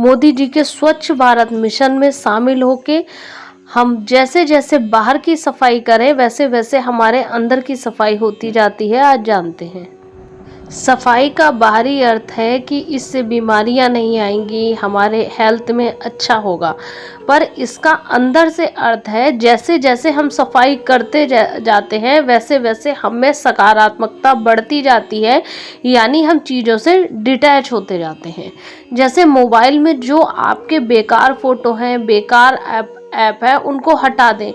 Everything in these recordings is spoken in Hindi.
मोदी जी के स्वच्छ भारत मिशन में शामिल होके हम जैसे जैसे बाहर की सफाई करें वैसे वैसे हमारे अंदर की सफाई होती जाती है। आज जानते हैं, सफाई का बाहरी अर्थ है कि इससे बीमारियां नहीं आएंगी, हमारे हेल्थ में अच्छा होगा। पर इसका अंदर से अर्थ है जैसे जैसे हम सफाई करते जाते हैं वैसे वैसे हम में सकारात्मकता बढ़ती जाती है, यानी हम चीज़ों से डिटैच होते जाते हैं। जैसे मोबाइल में जो आपके बेकार फोटो हैं, बेकार ऐप है, उनको हटा दें।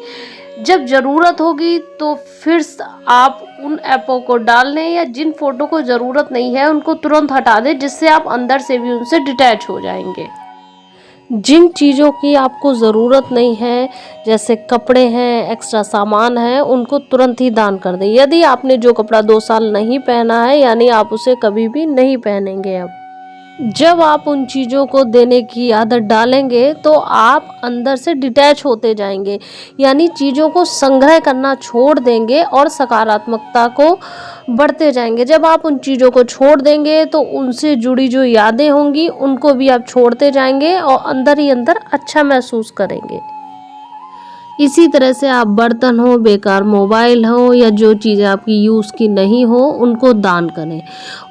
जब ज़रूरत होगी तो फिर आप उन ऐपों को डाल लें, या जिन फ़ोटो को ज़रूरत नहीं है उनको तुरंत हटा दें, जिससे आप अंदर से भी उनसे डिटैच हो जाएंगे। जिन चीज़ों की आपको ज़रूरत नहीं है, जैसे कपड़े हैं, एक्स्ट्रा सामान है, उनको तुरंत ही दान कर दें। यदि आपने जो कपड़ा 2 साल नहीं पहना है, यानी आप उसे कभी भी नहीं पहनेंगे अब। जब आप उन चीज़ों को देने की आदत डालेंगे तो आप अंदर से डिटैच होते जाएंगे, यानी चीज़ों को संग्रह करना छोड़ देंगे और सकारात्मकता को बढ़ते जाएंगे। जब आप उन चीज़ों को छोड़ देंगे तो उनसे जुड़ी जो यादें होंगी उनको भी आप छोड़ते जाएंगे और अंदर ही अंदर अच्छा महसूस करेंगे। इसी तरह से आप बर्तन हो, बेकार मोबाइल हो, या जो चीज़ें आपकी यूज़ की नहीं हो उनको दान करें।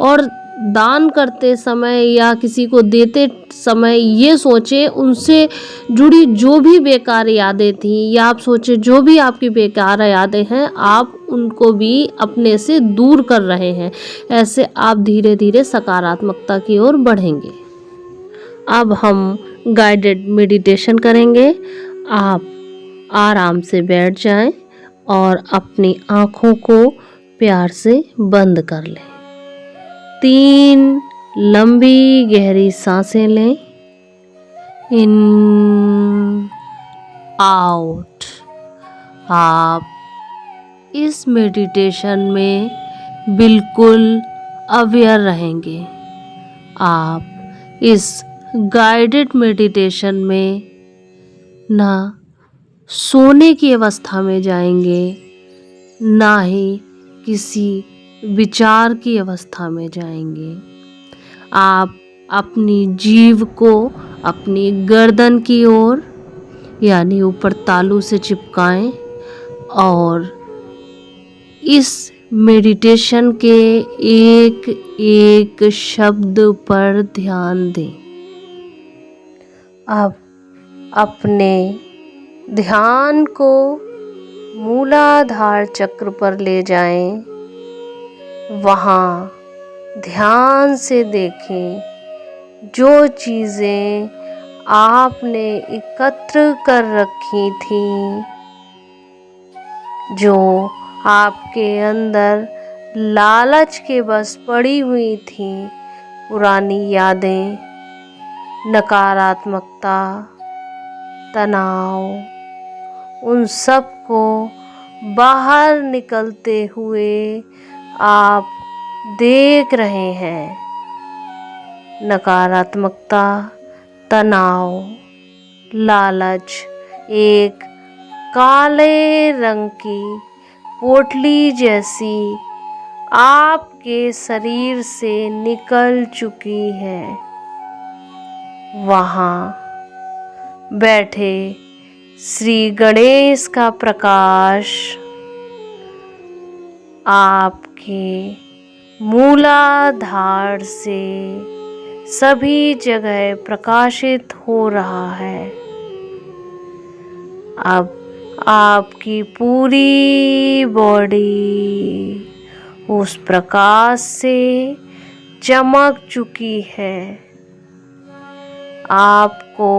और दान करते समय या किसी को देते समय ये सोचें उनसे जुड़ी जो भी बेकार यादें थी, या आप सोचें जो भी आपकी बेकार यादें हैं आप उनको भी अपने से दूर कर रहे हैं। ऐसे आप धीरे धीरे सकारात्मकता की ओर बढ़ेंगे। अब हम गाइडेड मेडिटेशन करेंगे। आप आराम से बैठ जाएं और अपनी आँखों को प्यार से बंद कर लें। 3 लंबी गहरी सांसें लें। इन, आउट। आप इस मेडिटेशन में बिल्कुल अवेयर रहेंगे। आप इस गाइडेड मेडिटेशन में ना सोने की अवस्था में जाएंगे, ना ही किसी विचार की अवस्था में जाएंगे। आप अपनी जीभ को अपनी गर्दन की ओर यानी ऊपर तालू से चिपकाएं और इस मेडिटेशन के एक एक शब्द पर ध्यान दें। अब अपने ध्यान को मूलाधार चक्र पर ले जाएं। वहाँ ध्यान से देखें जो चीज़ें आपने एकत्र कर रखी थी, जो आपके अंदर लालच के बस पड़ी हुई थी, पुरानी यादें, नकारात्मकता, तनाव, उन सब को बाहर निकलते हुए आप देख रहे हैं। नकारात्मकता, तनाव, लालच एक काले रंग की पोटली जैसी आपके शरीर से निकल चुकी है। वहाँ बैठे श्री गणेश का प्रकाश आपके मूलाधार से सभी जगह प्रकाशित हो रहा है। अब आपकी पूरी बॉडी उस प्रकाश से चमक चुकी है। आपको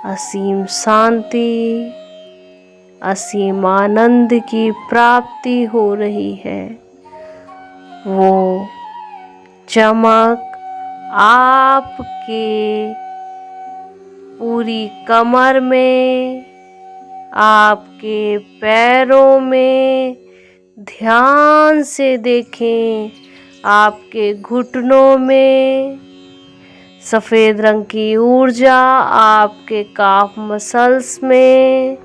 असीम शांति, असीम आनंद की प्राप्ति हो रही है। वो चमक आपके पूरी कमर में, आपके पैरों में, ध्यान से देखें आपके घुटनों में सफ़ेद रंग की ऊर्जा, आपके काफ मसल्स में,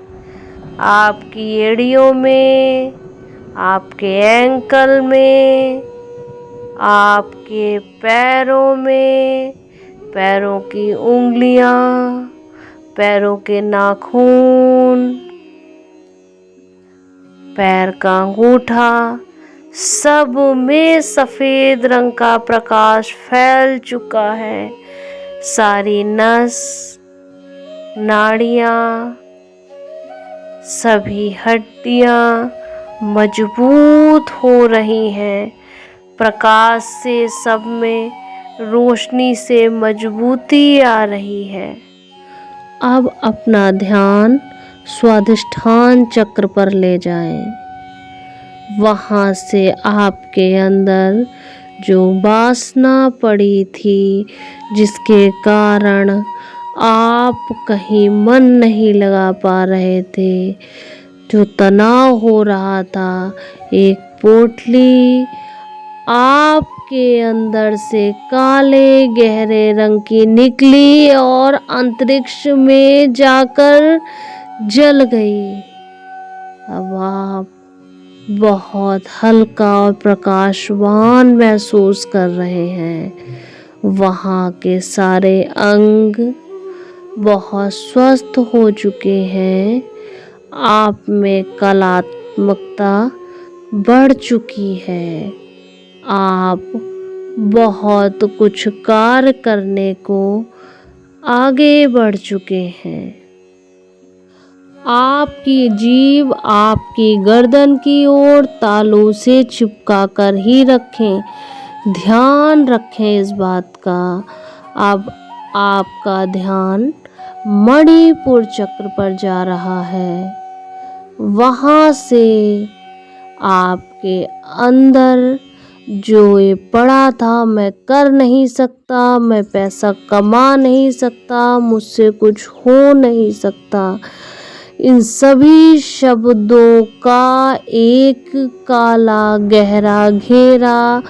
आपकी एड़ियों में, आपके एंकल में, आपके पैरों में पैरों की उंगलियां, पैरों के नाखून, पैर का अंगूठा, सब में सफेद रंग का प्रकाश फैल चुका है। सारी नस, नाड़ियां, सभी हड्डियां मजबूत हो रही हैं। प्रकाश से सब में रोशनी से मजबूती आ रही है। अब अपना ध्यान स्वाधिष्ठान चक्र पर ले जाएं। वहां से आपके अंदर जो वासना पड़ी थी, जिसके कारण आप कहीं मन नहीं लगा पा रहे थे, जो तनाव हो रहा था, एक पोटली आपके अंदर से काले गहरे रंग की निकली और अंतरिक्ष में जाकर जल गई। अब आप बहुत हल्का और प्रकाशवान महसूस कर रहे हैं। वहाँ के सारे अंग बहुत स्वस्थ हो चुके हैं। आप में कलात्मकता बढ़ चुकी है। आप बहुत कुछ कार्य करने को आगे बढ़ चुके हैं। आपकी जीभ आपकी गर्दन की ओर तालू से चिपका कर ही रखें। ध्यान रखें इस बात का। अब आपका ध्यान मणिपुर चक्र पर जा रहा है। वहां से आपके अंदर जो ये पड़ा था, मैं कर नहीं सकता, मैं पैसा कमा नहीं सकता, मुझसे कुछ हो नहीं सकता, इन सभी शब्दों का एक काला गहरा घेरा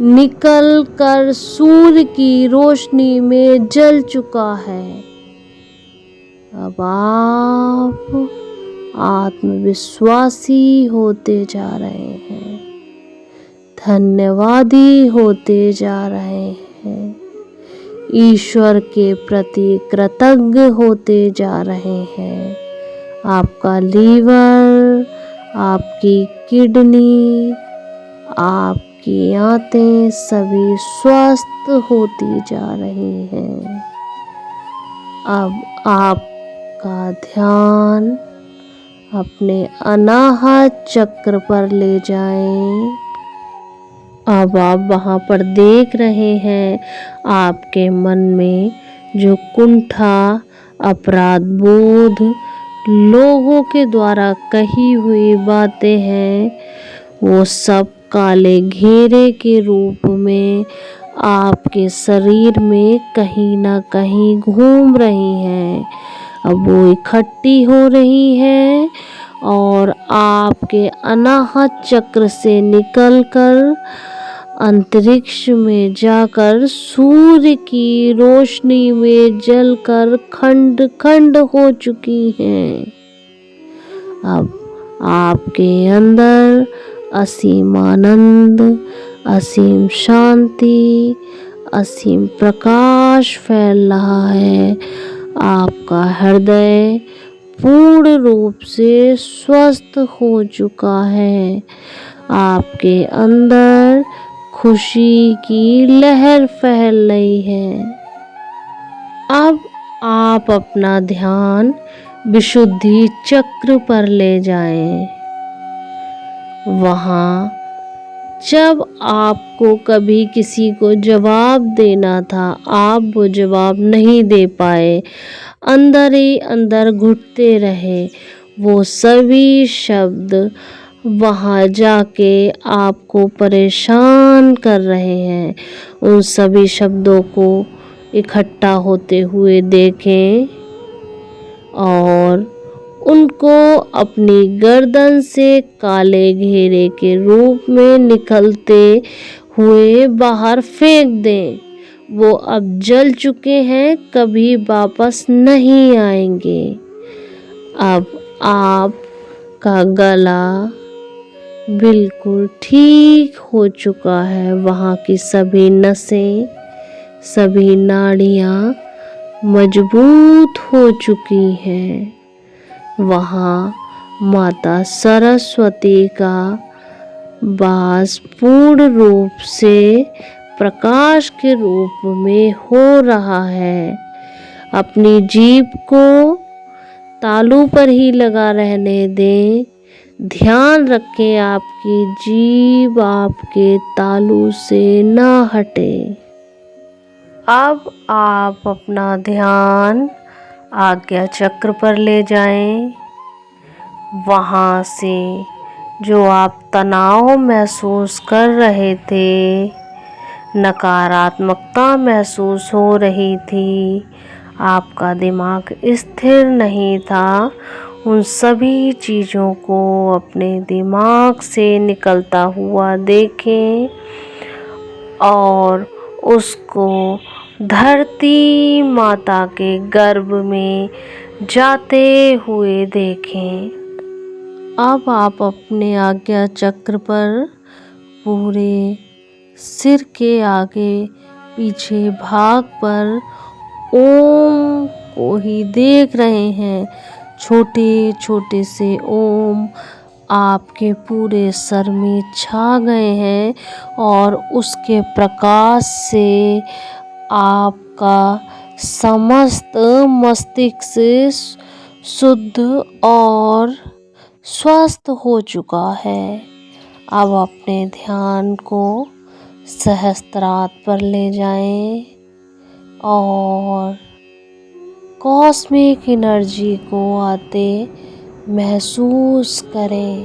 निकल कर सूर्य की रोशनी में जल चुका है। अब आप आत्मविश्वासी होते जा रहे हैं, धन्यवादी होते जा रहे हैं, ईश्वर के प्रति कृतज्ञ होते जा रहे हैं। आपका लीवर, आपकी किडनी, आपकी आंतें सभी स्वस्थ होती जा रही हैं। अब आपका ध्यान अपने अनाहत चक्र पर ले जाएं। अब आप वहां पर देख रहे हैं आपके मन में जो कुंठा, अपराध बोध, लोगों के द्वारा कही हुई बातें हैं, वो सब काले घेरे के रूप में आपके शरीर में कहीं ना कहीं घूम रही हैं। अब वो इकट्ठी हो रही हैं और आपके अनाहत चक्र से निकलकर अंतरिक्ष में जाकर सूर्य की रोशनी में जलकर खंड खंड हो चुकी हैं। अब आपके अंदर असीम आनंद, असीम शांति, असीम प्रकाश फैल रहा है। आपका हृदय पूर्ण रूप से स्वस्थ हो चुका है। आपके अंदर खुशी की लहर फैल रही है। अब आप अपना ध्यान विशुद्धि चक्र पर ले जाएं। वहां जब आपको कभी किसी को जवाब देना था, आप वो जवाब नहीं दे पाए, अंदर ही अंदर घुटते रहे, वो सभी शब्द वहां जाके आपको परेशान कर रहे हैं। उन सभी शब्दों को इकट्ठा होते हुए देखें और उनको अपनी गर्दन से काले घेरे के रूप में निकलते हुए बाहर फेंक दें। वो अब जल चुके हैं, कभी वापस नहीं आएंगे। अब आपका गला बिल्कुल ठीक हो चुका है। वहाँ की सभी नसें सभी नाड़ियाँ मजबूत हो चुकी हैं। वहाँ माता सरस्वती का वास पूर्ण रूप से प्रकाश के रूप में हो रहा है। अपनी जीभ को तालू पर ही लगा रहने दें। ध्यान रखें आपकी जीभ आपके तालू से ना हटे। अब आप अपना ध्यान आज्ञा चक्र पर ले जाएं। वहाँ से जो आप तनाव महसूस कर रहे थे, नकारात्मकता महसूस हो रही थी, आपका दिमाग स्थिर नहीं था, उन सभी चीज़ों को अपने दिमाग से निकलता हुआ देखें और उसको धरती माता के गर्भ में जाते हुए देखें। अब आप अपने आज्ञा चक्र पर पूरे सिर के आगे पीछे भाग पर ओम को ही देख रहे हैं। छोटे छोटे से ओम आपके पूरे सर में छा गए हैं और उसके प्रकाश से आपका समस्त मस्तिष्क शुद्ध और स्वस्थ हो चुका है। अब अपने ध्यान को सहस्त्रार पर ले जाएं और कॉस्मिक एनर्जी को आते महसूस करें।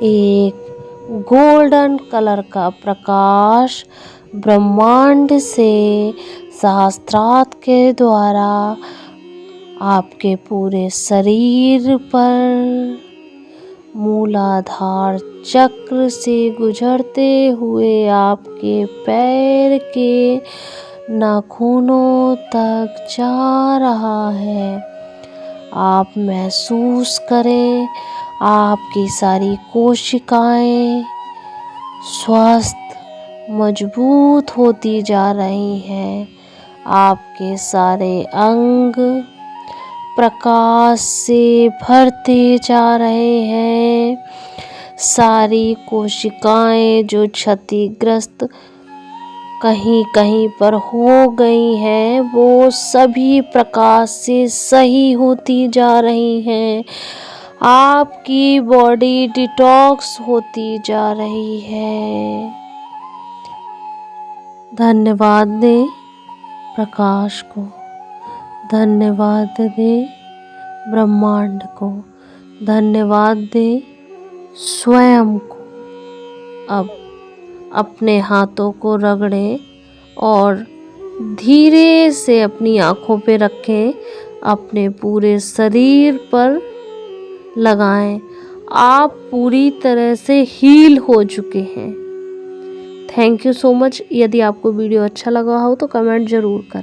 एक गोल्डन कलर का प्रकाश ब्रह्मांड से सहस्त्रार के द्वारा आपके पूरे शरीर पर मूलाधार चक्र से गुजरते हुए आपके पैर के नाखूनों तक जा रहा है। आप महसूस करें आपकी सारी कोशिकाएं स्वस्थ मजबूत होती जा रही हैं। आपके सारे अंग प्रकाश से भरते जा रहे हैं। सारी कोशिकाएं जो क्षतिग्रस्त कहीं कहीं पर हो गई हैं, वो सभी प्रकाश से सही होती जा रही हैं। आपकी बॉडी डिटॉक्स होती जा रही है। धन्यवाद दें प्रकाश को, धन्यवाद दें ब्रह्मांड को, धन्यवाद दें स्वयं को। अब अपने हाथों को रगड़ें और धीरे से अपनी आँखों पे रखें, अपने पूरे शरीर पर लगाएं। आप पूरी तरह से हील हो चुके हैं। Thank you so much. यदि आपको वीडियो अच्छा लगा हो तो कमेंट ज़रूर करें।